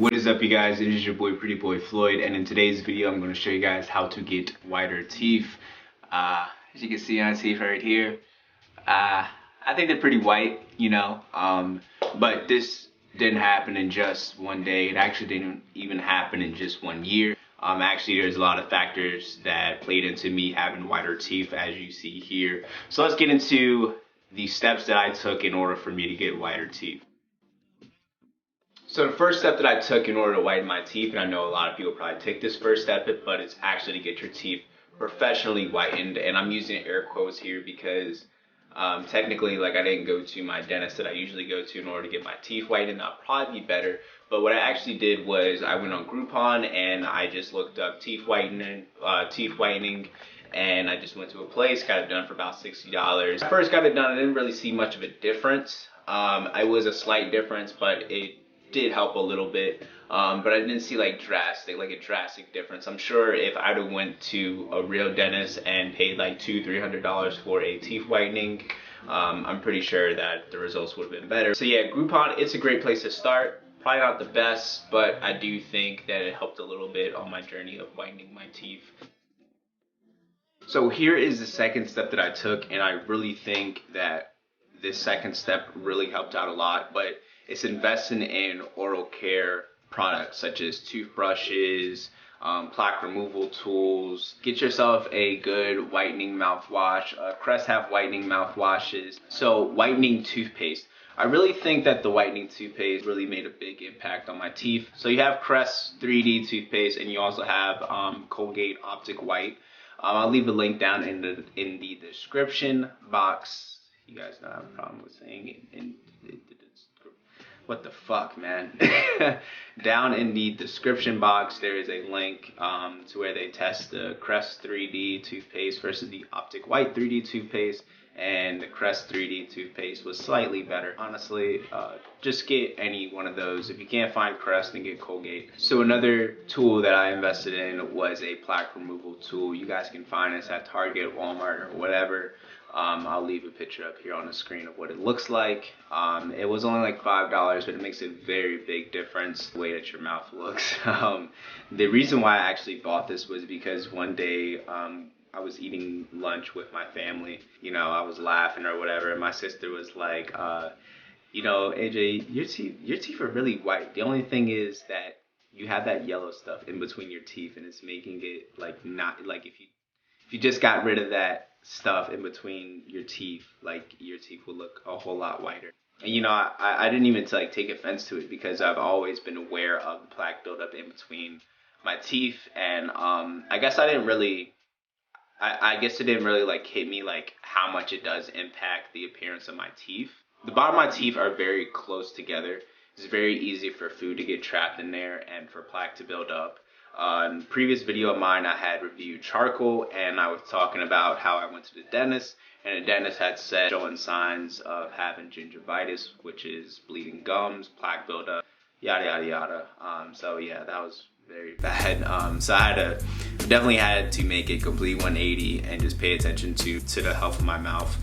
What is up, you guys? It is your boy PrettyBoyFloyd, and in today's video I'm going to show you guys how to get whiter teeth. As you can see on my teeth right here, I think they're pretty white, you know, but this didn't happen in just one day. It actually didn't even happen in just 1 year. Actually, there's a lot of factors that played into me having whiter teeth, as you see here. So let's get into the steps that I took in order for me to get whiter teeth. So the first step that I took in order to whiten my teeth, and I know a lot of people probably take this first step, but it's actually to get your teeth professionally whitened. And I'm using air quotes here because technically, like, I didn't go to my dentist that I usually go to in order to get my teeth whitened. That'll probably be better. But what I actually did was I went on Groupon and I just looked up teeth whitening, and I just went to a place, got it done for about $60. When I first got it done, I didn't really see much of a difference. It was a slight difference, but it did help a little bit, but I didn't see like a drastic difference. I'm sure if I'd have went to a real dentist and paid like $200-300 for a teeth whitening, I'm pretty sure that the results would have been better. So yeah, Groupon, it's a great place to start. Probably not the best, but I do think that it helped a little bit on my journey of whitening my teeth. So here is the second step that I took, and I really think that this second step really helped out a lot, but it's investing in oral care products such as toothbrushes, plaque removal tools. Get yourself a good whitening mouthwash. Crest have whitening mouthwashes. So whitening toothpaste. I really think that the whitening toothpaste really made a big impact on my teeth. So you have Crest 3D toothpaste, and you also have Colgate Optic White. I'll leave a link down in the description box. You guys don't have a problem with saying it. What the fuck, man? Down in the description box, there is a link to where they test the Crest 3D toothpaste versus the Optic White 3D toothpaste, and the Crest 3D toothpaste was slightly better. Honestly, just get any one of those. If you can't find Crest, then get Colgate. So another tool that I invested in was a plaque removal tool. You guys can find this at Target, Walmart, or whatever. I'll leave a picture up here on the screen of what it looks like. It was only like $5, but it makes a very big difference the way that your mouth looks. The reason why I actually bought this was because one day I was eating lunch with my family. You know, I was laughing or whatever, and my sister was like, you know, AJ, your teeth are really white. The only thing is that you have that yellow stuff in between your teeth, and it's making it like not like if you just got rid of that stuff in between your teeth, like your teeth will look a whole lot whiter. And you know, I didn't even take offense to it because I've always been aware of the plaque buildup in between my teeth, and I guess it didn't really like hit me like how much it does impact the appearance of my teeth. The bottom of my teeth are very close together. It's very easy for food to get trapped in there and for plaque to build up. In a previous video of mine, I had reviewed charcoal, and I was talking about how I went to the dentist, and the dentist had said showing signs of having gingivitis, which is bleeding gums, plaque buildup, yada yada yada. So yeah, that was very bad. So I definitely had to make a complete 180 and just pay attention to the health of my mouth.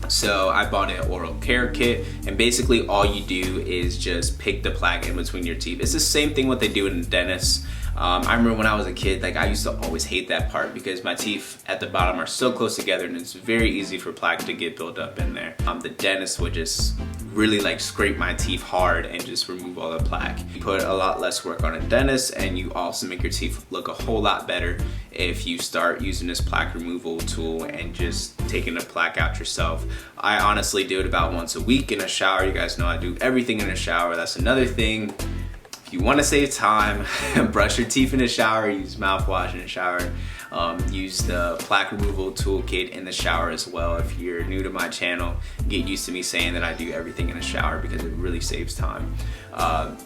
So I bought an oral care kit, and basically all you do is just pick the plaque in between your teeth. It's the same thing what they do in the dentist. I remember when I was a kid, like I used to always hate that part because my teeth at the bottom are so close together, and it's very easy for plaque to get built up in there. The dentist would just really like scrape my teeth hard and just remove all the plaque. You put a lot less work on a dentist, and you also make your teeth look a whole lot better if you start using this plaque removal tool and just taking the plaque out yourself. I honestly do it about once a week in a shower. You guys know I do everything in a shower. That's another thing. If you want to save time, brush your teeth in the shower, use mouthwash in the shower. Use the plaque removal toolkit in the shower as well. If you're new to my channel, get used to me saying that I do everything in the shower because it really saves time.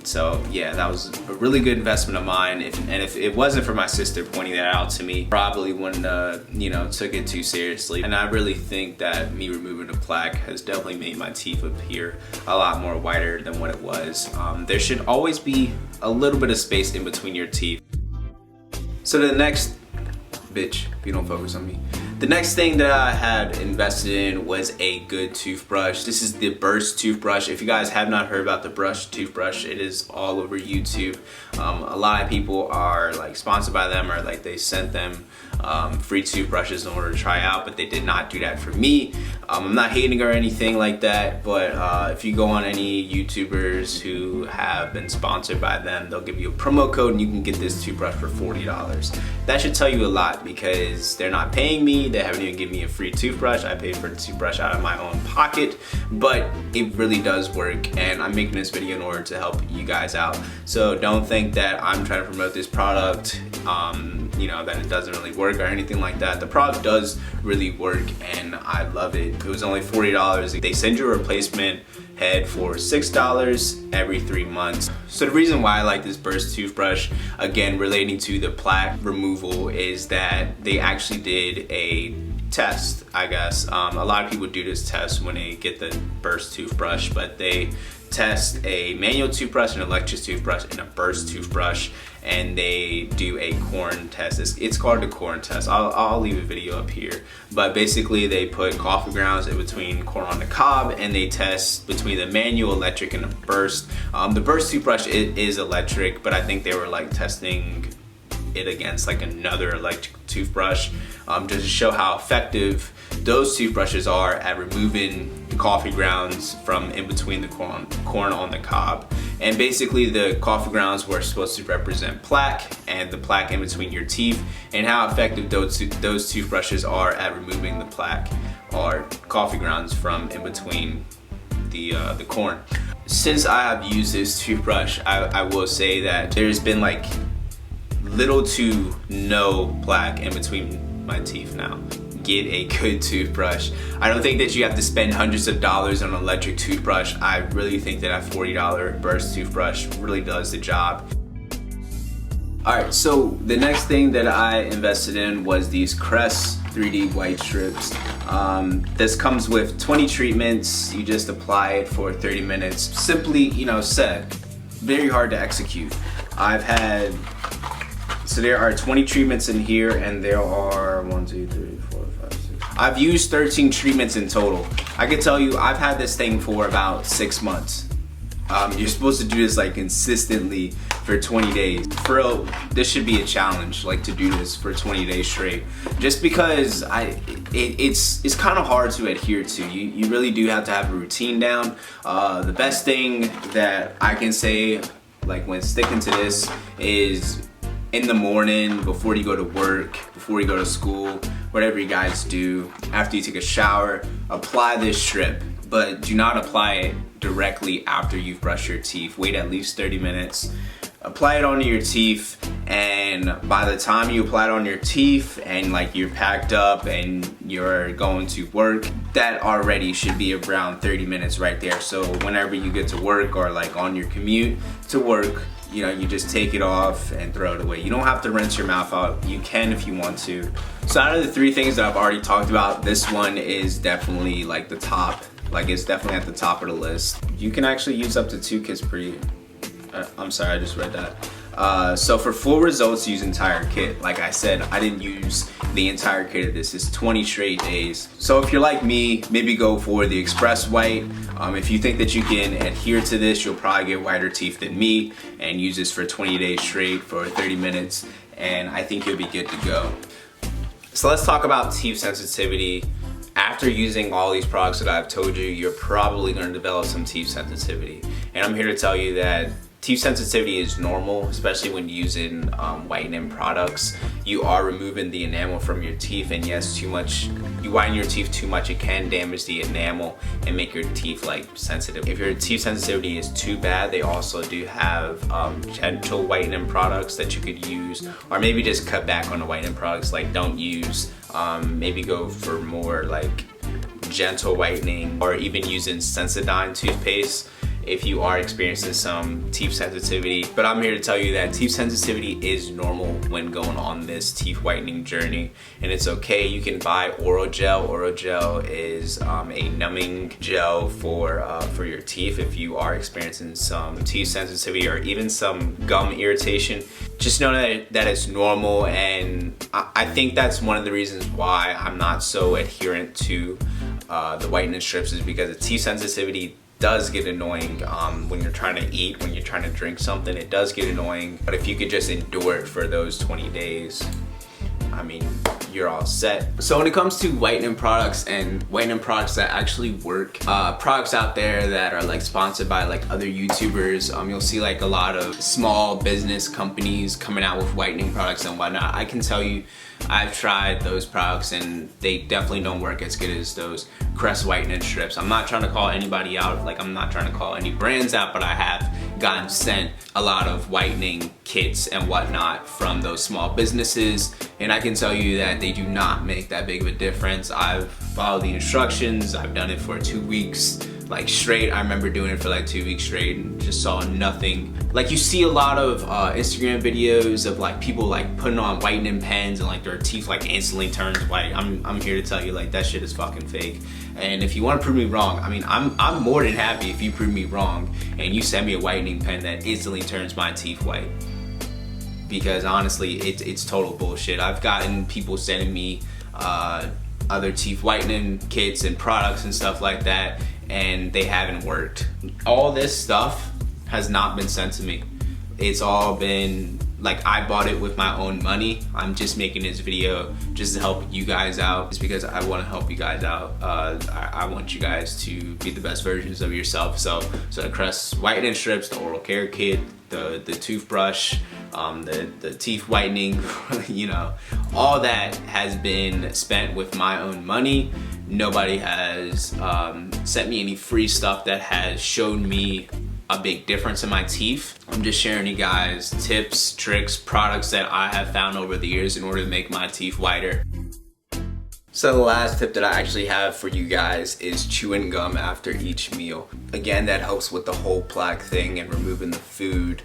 So yeah, that was a really good investment of mine. If it wasn't for my sister pointing that out to me, probably wouldn't you know, took it too seriously. And I really think that me removing the plaque has definitely made my teeth appear a lot more whiter than what it was. There should always be a little bit of space in between your teeth. So the next, bitch, if you don't focus on me. The next thing that I had invested in was a good toothbrush. This is the Burst toothbrush. If you guys have not heard about the Brush toothbrush, it is all over YouTube. A lot of people are like sponsored by them, or like they sent them free toothbrushes in order to try out, but they did not do that for me. I'm not hating or anything like that, but if you go on any YouTubers who have been sponsored by them, they'll give you a promo code and you can get this toothbrush for $40. That should tell you a lot, because they're not paying me, they haven't even given me a free toothbrush. I paid for the toothbrush out of my own pocket, but it really does work, and I'm making this video in order to help you guys out. So don't think that I'm trying to promote this product, you know, that it doesn't really work or anything like that. The product does really work and I love it. It was only $40. They send you a replacement head for $6 every 3 months. So the reason why I like this Burst toothbrush, again relating to the plaque removal, is that they actually did a test, I guess. A lot of people do this test when they get the Burst toothbrush, but they test a manual toothbrush, an electric toothbrush, and a Burst toothbrush, and they do a corn test. It's called the corn test. I'll leave a video up here, but basically they put coffee grounds in between corn on the cob, and they test between the manual, electric, and the Burst. The Burst toothbrush is electric, but I think they were like testing it against like another electric toothbrush, just to show how effective those toothbrushes are at removing coffee grounds from in between the corn on the cob. And basically the coffee grounds were supposed to represent plaque, and the plaque in between your teeth, and how effective those toothbrushes are at removing the plaque or coffee grounds from in between the corn. Since I have used this toothbrush, I will say that there's been like little to no plaque in between my teeth now. Get a good toothbrush. I don't think that you have to spend hundreds of dollars on an electric toothbrush. I really think that a $40 Burst toothbrush really does the job. Alright, so the next thing that I invested in was these Crest 3D white strips. This comes with 20 treatments. You just apply it for 30 minutes. Simply, you know, said, very hard to execute. So there are 20 treatments in here, and there are 1, 2, 3, 4, 5, 6. I've used 13 treatments in total. I can tell you I've had this thing for about 6 months. You're supposed to do this like consistently for 20 days. For real, this should be a challenge, like to do this for 20 days straight. Just because it's kind of hard to adhere to. You really do have to have a routine down. The best thing that I can say, like when sticking to this, is in the morning, before you go to work, before you go to school, whatever you guys do, after you take a shower, apply this strip. But do not apply it directly after you've brushed your teeth. Wait at least 30 minutes. Apply it onto your teeth, and by the time you apply it on your teeth and like you're packed up and you're going to work, that already should be around 30 minutes right there. So whenever you get to work, or like on your commute to work, you know, you just take it off and throw it away. You don't have to rinse your mouth out. You can if you want to. So out of the 3 things that I've already talked about, this one is definitely like the top. Like, it's definitely at the top of the list. You can actually use up to 2 kits per year. I'm sorry, I just read that. So for full results, use entire kit. Like I said, I didn't use the entire kit of this. It's 20 straight days. So if you're like me, maybe go for the Express White. If you think that you can adhere to this, you'll probably get whiter teeth than me, and use this for 20 days straight for 30 minutes, and I think you'll be good to go. So let's talk about teeth sensitivity. After using all these products that I've told you, you're probably going to develop some teeth sensitivity. And I'm here to tell you that teeth sensitivity is normal, especially when using whitening products. You are removing the enamel from your teeth, and yes, you whiten your teeth too much, it can damage the enamel and make your teeth like sensitive. If your teeth sensitivity is too bad, they also do have gentle whitening products that you could use, or maybe just cut back on the whitening products. Like, don't use, maybe go for more like gentle whitening, or even using Sensodyne toothpaste. if you are experiencing some teeth sensitivity. But I'm here to tell you that teeth sensitivity is normal when going on this teeth whitening journey, and it's okay. You can buy oral gel. Oral gel is a numbing gel for your teeth if you are experiencing some teeth sensitivity or even some gum irritation. Just know that it's normal, and I think that's one of the reasons why I'm not so adherent to the whitening strips, is because the teeth sensitivity does get annoying when you're trying to eat, when you're trying to drink something. It does get annoying, but if you could just endure it for those 20 days, I mean, you're all set. So when it comes to whitening products and whitening products that actually work, products out there that are like sponsored by like other YouTubers, you'll see like a lot of small business companies coming out with whitening products and whatnot. I can tell you, I've tried those products and they definitely don't work as good as those Crest whitening strips. I'm not trying to call anybody out, like I'm not trying to call any brands out, but I have gotten sent a lot of whitening kits and whatnot from those small businesses, and I can tell you that they do not make that big of a difference. I've followed the instructions, I've done it for 2 weeks like straight. I remember doing it for like 2 weeks straight and just saw nothing. Like, you see a lot of Instagram videos of like people like putting on whitening pens and like their teeth like instantly turns white. I'm here to tell you, like, that shit is fucking fake. And if you want to prove me wrong, I mean, I'm more than happy if you prove me wrong and you send me a whitening pen that instantly turns my teeth white. Because honestly, it's total bullshit. I've gotten people sending me other teeth whitening kits and products and stuff like that, and they haven't worked. All this stuff has not been sent to me. It's all been like, I bought it with my own money. I'm just making this video just to help you guys out. It's because I want to help you guys out. I want you guys to be the best versions of yourself. So the Crest whitening strips, the oral care kit, the toothbrush, the teeth whitening, you know, all that has been spent with my own money. Nobody has sent me any free stuff that has shown me a big difference in my teeth. I'm just sharing you guys tips, tricks, products that I have found over the years in order to make my teeth whiter. So the last tip that I actually have for you guys is chewing gum after each meal. Again, that helps with the whole plaque thing and removing the food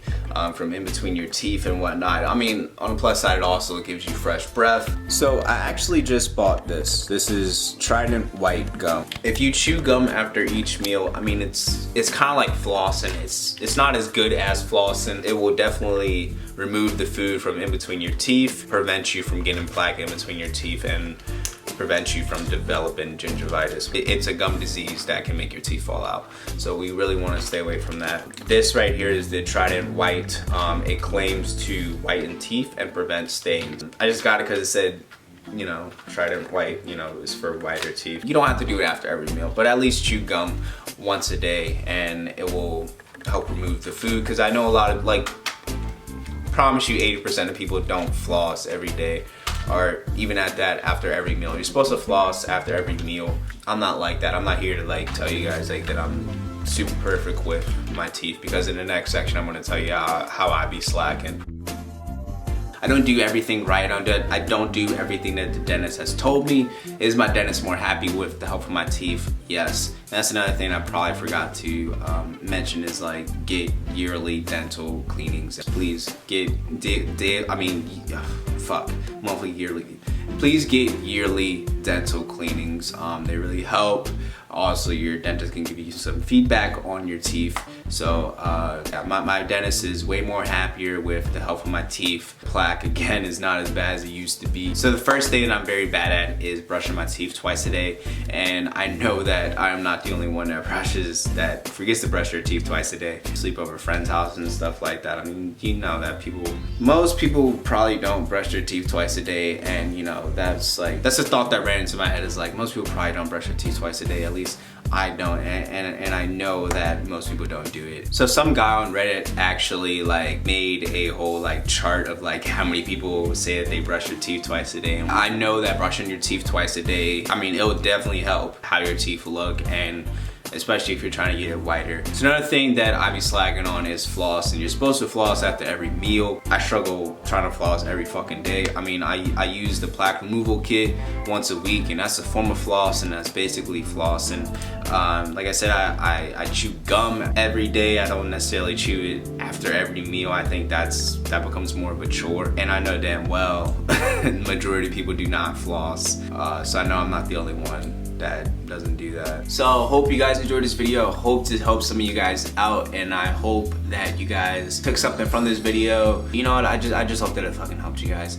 from in between your teeth and whatnot. I mean, on the plus side, it also gives you fresh breath. So I actually just bought this. This is Trident White Gum. If you chew gum after each meal, I mean, it's kind of like flossing. It's not as good as flossing. It will definitely remove the food from in between your teeth, prevent you from getting plaque in between your teeth, and prevent you from developing gingivitis. It's a gum disease that can make your teeth fall out. So we really want to stay away from that. This right here is the Trident White. It claims to whiten teeth and prevent stains. I just got it because it said, you know, Trident White, you know, is for whiter teeth. You don't have to do it after every meal, but at least chew gum once a day and it will help remove the food. Because I know a lot of, like, promise you 80% of people don't floss every day, or even at that after every meal. You're supposed to floss after every meal. I'm not like that. I'm not here to like tell you guys like that I'm super perfect with my teeth, because in the next section I'm going to tell you how I be slacking. I don't do everything right. I don't do everything that the dentist has told me. Is my dentist more happy with the help of my teeth? Yes. And that's another thing I probably forgot to mention, is like, get yearly dental cleanings. Please get, monthly, yearly. Please get yearly dental cleanings. They really help. Also, your dentist can give you some feedback on your teeth. So my dentist is way more happier with the health of my teeth. Plaque, again, is not as bad as it used to be. So the first thing that I'm very bad at is brushing my teeth twice a day. And I know that I am not the only one that forgets to brush their teeth twice a day. Sleep over friends' houses and stuff like that. I mean, you know that most people probably don't brush their teeth twice a day. And you know, that's a thought that ran into my head, is like, most people probably don't brush their teeth twice a day. At least I don't, and I know that most people don't do it. So some guy on Reddit actually like made a whole like chart of like how many people say that they brush their teeth twice a day. And I know that brushing your teeth twice a day, I mean, it will definitely help how your teeth look, and especially if you're trying to get it whiter. So another thing that I be slagging on is floss, and you're supposed to floss after every meal. I struggle trying to floss every fucking day. I mean, I use the plaque removal kit once a week, and that's a form of floss, and that's basically flossing. Like I said, I chew gum every day. I don't necessarily chew it after every meal. I think that becomes more of a chore, and I know damn well the majority of people do not floss, so I know I'm not the only one that doesn't do that. So hope you guys enjoyed this video. Hope to help some of you guys out, and I hope that you guys took something from this video. You know what, I just hope that it fucking helped you guys.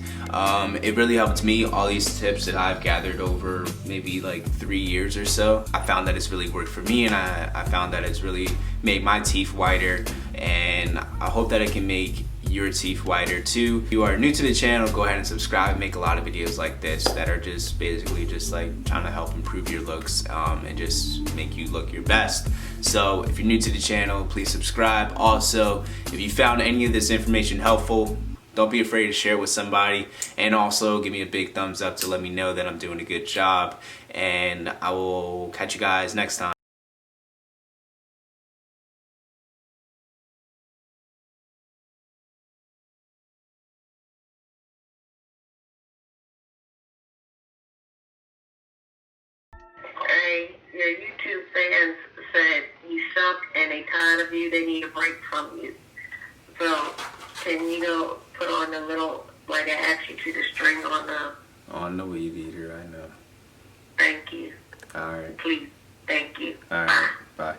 It really helped me. All these tips that I've gathered over maybe like 3 years or so, I found that it's really worked for me, and I found that it's really made my teeth whiter, and I hope that it can make your teeth whiter too. If you are new to the channel, go ahead and subscribe. I make a lot of videos like this that are just basically just like trying to help improve your looks and just make you look your best. So if you're new to the channel, please subscribe. Also, if you found any of this information helpful, don't be afraid to share it with somebody, and also give me a big thumbs up to let me know that I'm doing a good job, and I will catch you guys next time. Hey, your YouTube fans said you suck and they tired of you. They need a break from you. So, can you go put on the little, like I asked you to, the string on the weed eater, I know. Thank you. Alright. Please. Thank you. Alright. Bye.